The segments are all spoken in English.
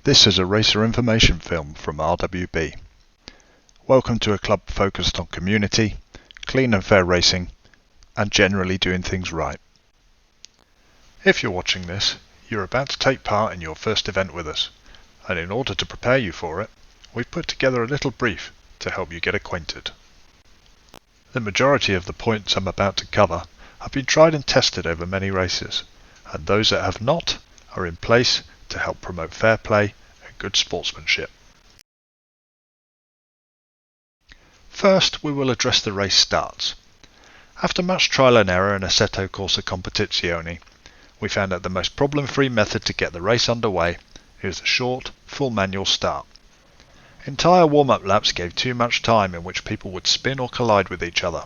This is a racer information film from RWB. Welcome to a club focused on community, clean and fair racing, and generally doing things right. If you're watching this, you're about to take part in your first event with us, and in order to prepare you for it, we've put together a little brief to help you get acquainted. The majority of the points I'm about to cover have been tried and tested over many races, and those that have not are in place to help promote fair play and good sportsmanship. First, we will address the race starts. After much trial and error in Assetto Corsa Competizione, we found that the most problem-free method to get the race underway is a short, full manual start. Entire warm-up laps gave too much time in which people would spin or collide with each other,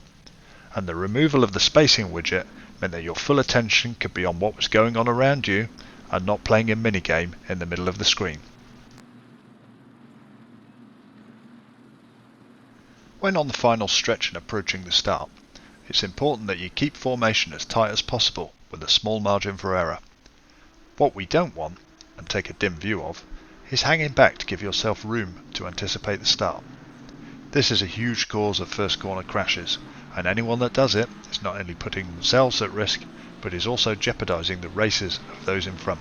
and the removal of the spacing widget meant that your full attention could be on what was going on around you and not playing a minigame in the middle of the screen. When on the final stretch and approaching the start, it's important that you keep formation as tight as possible with a small margin for error. What we don't want, and take a dim view of, is hanging back to give yourself room to anticipate the start. This is a huge cause of first corner crashes, and anyone that does it is not only putting themselves at risk, but is also jeopardising the races of those in front.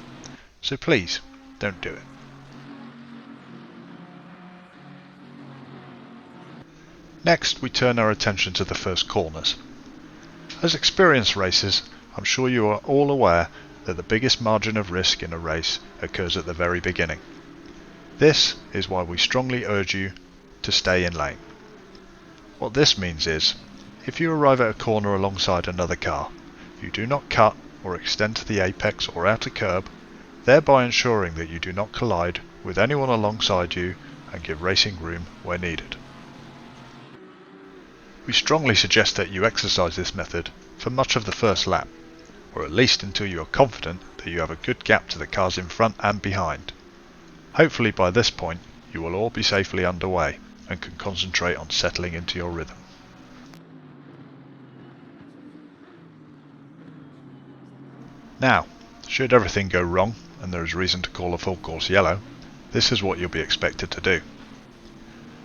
So please, don't do it. Next, we turn our attention to the first corners. As experienced racers, I'm sure you are all aware that the biggest margin of risk in a race occurs at the very beginning. This is why we strongly urge you to stay in lane. What this means is, if you arrive at a corner alongside another car, you do not cut or extend to the apex or outer curb, thereby ensuring that you do not collide with anyone alongside you and give racing room where needed. We strongly suggest that you exercise this method for much of the first lap, or at least until you are confident that you have a good gap to the cars in front and behind. Hopefully by this point you will all be safely underway and can concentrate on settling into your rhythm. Now, should everything go wrong and there is reason to call a full course yellow, this is what you'll be expected to do.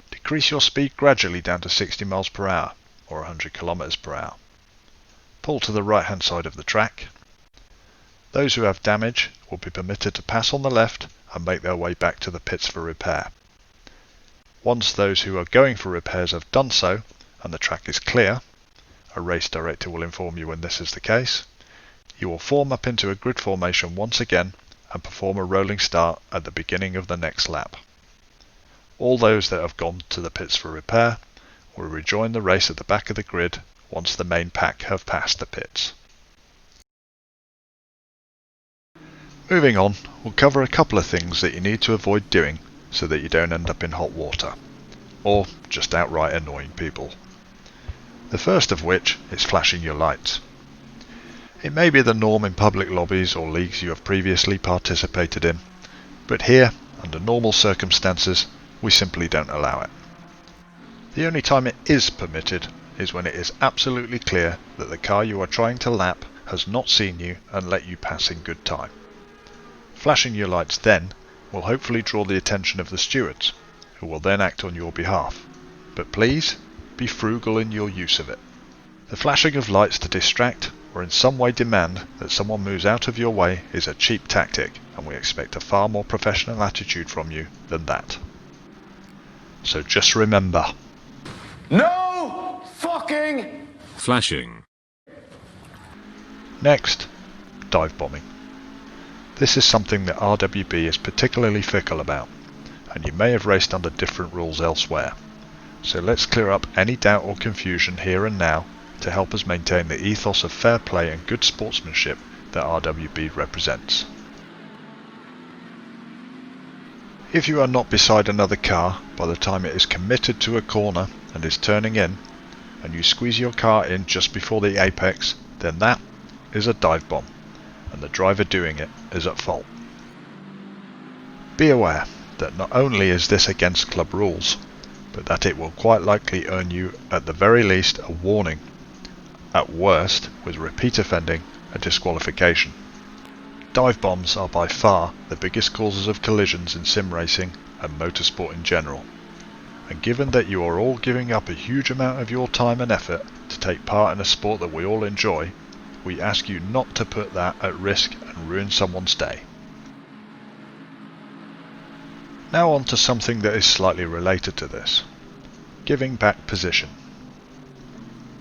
Decrease your speed gradually down to 60 miles per hour or 100 kilometers per hour. Pull to the right hand side of the track. Those who have damage will be permitted to pass on the left and make their way back to the pits for repair. Once those who are going for repairs have done so and the track is clear, a race director will inform you when this is the case, you will form up into a grid formation once again and perform a rolling start at the beginning of the next lap. All those that have gone to the pits for repair will rejoin the race at the back of the grid once the main pack have passed the pits. Moving on, we'll cover a couple of things that you need to avoid doing so that you don't end up in hot water, or just outright annoying people. The first of which is flashing your lights. It may be the norm in public lobbies or leagues you have previously participated in, but here, under normal circumstances, we simply don't allow it. The only time it is permitted is when it is absolutely clear that the car you are trying to lap has not seen you and let you pass in good time. Flashing your lights then will hopefully draw the attention of the stewards, who will then act on your behalf. But please, be frugal in your use of it. The flashing of lights to distract or in some way demand that someone moves out of your way is a cheap tactic, and we expect a far more professional attitude from you than that. So just remember. No fucking flashing. Next, dive bombing. This is something that RWB is particularly fickle about, and you may have raced under different rules elsewhere. So let's clear up any doubt or confusion here and now to help us maintain the ethos of fair play and good sportsmanship that RWB represents. If you are not beside another car by the time it is committed to a corner and is turning in, and you squeeze your car in just before the apex, then that is a dive bomb, and the driver doing it is at fault. Be aware that not only is this against club rules, but that it will quite likely earn you at the very least a warning, at worst, with repeat offending, a disqualification. Dive bombs are by far the biggest causes of collisions in sim racing and motorsport in general. And given that you are all giving up a huge amount of your time and effort to take part in a sport that we all enjoy, we ask you not to put that at risk and ruin someone's day. Now on to something that is slightly related to this. Giving back position.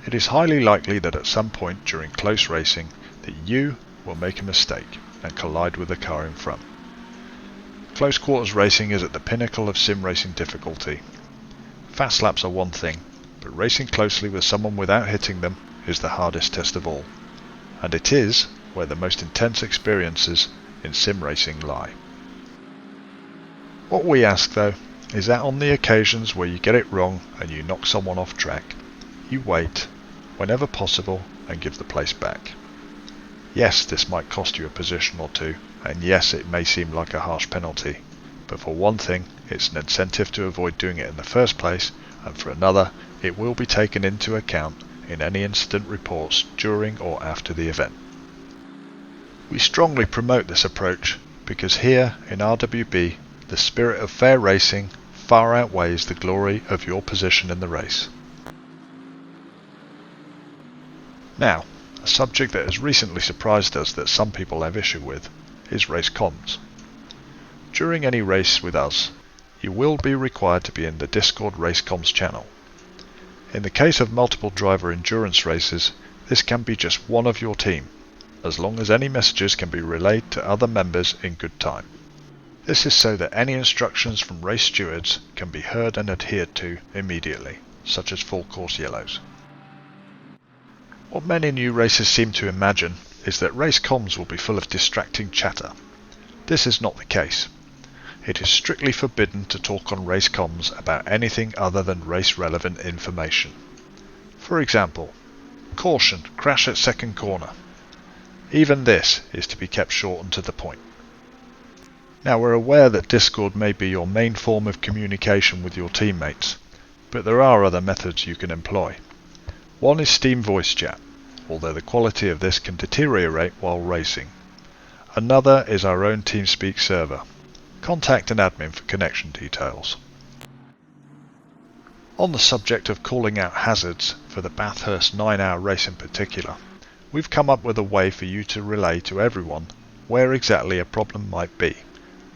It is highly likely that at some point during close racing that you will make a mistake and collide with the car in front. Close quarters racing is at the pinnacle of sim racing difficulty. Fast laps are one thing, but racing closely with someone without hitting them is the hardest test of all. And it is where the most intense experiences in sim racing lie. What we ask though is that on the occasions where you get it wrong and you knock someone off track, you wait, whenever possible, and give the place back. Yes, this might cost you a position or two, and yes, it may seem like a harsh penalty, but for one thing, it's an incentive to avoid doing it in the first place, and for another, it will be taken into account in any incident reports during or after the event. We strongly promote this approach because here in RWB, the spirit of fair racing far outweighs the glory of your position in the race. Now, a subject that has recently surprised us that some people have issue with is race comms. During any race with us, you will be required to be in the Discord race comms channel. In the case of multiple driver endurance races, this can be just one of your team, as long as any messages can be relayed to other members in good time. This is so that any instructions from race stewards can be heard and adhered to immediately, such as full course yellows. What many new racers seem to imagine is that race comms will be full of distracting chatter. This is not the case. It is strictly forbidden to talk on race comms about anything other than race relevant information. For example, caution, crash at second corner. Even this is to be kept short and to the point. Now we're aware that Discord may be your main form of communication with your teammates, but there are other methods you can employ. One is Steam voice chat, although the quality of this can deteriorate while racing. Another is our own TeamSpeak server. Contact an admin for connection details. On the subject of calling out hazards for the Bathurst 9-hour race in particular, we've come up with a way for you to relay to everyone where exactly a problem might be,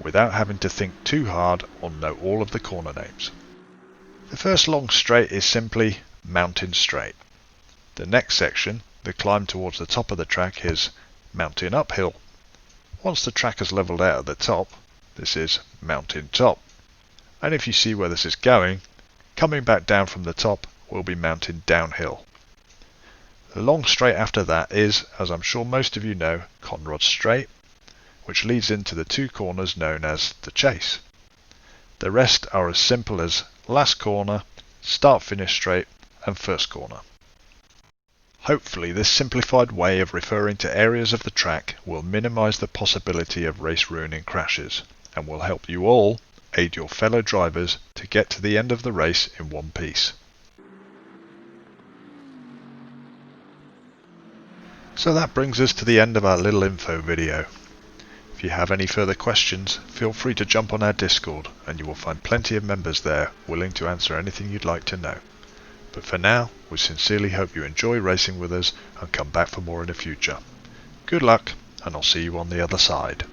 without having to think too hard or know all of the corner names. The first long straight is simply Mountain Straight. The next section, the climb towards the top of the track, is Mountain Uphill. Once the track has levelled out at the top, this is Mountain Top. And if you see where this is going, coming back down from the top will be Mountain Downhill. The long straight after that is, as I'm sure most of you know, Conrod Straight, which leads into the two corners known as the Chase. The rest are as simple as Last Corner, Start Finish Straight, and First Corner. Hopefully this simplified way of referring to areas of the track will minimise the possibility of race ruining crashes, and will help you all aid your fellow drivers to get to the end of the race in one piece. So that brings us to the end of our little info video. If you have any further questions, feel free to jump on our Discord and you will find plenty of members there willing to answer anything you'd like to know. But for now, we sincerely hope you enjoy racing with us and come back for more in the future. Good luck, and I'll see you on the other side.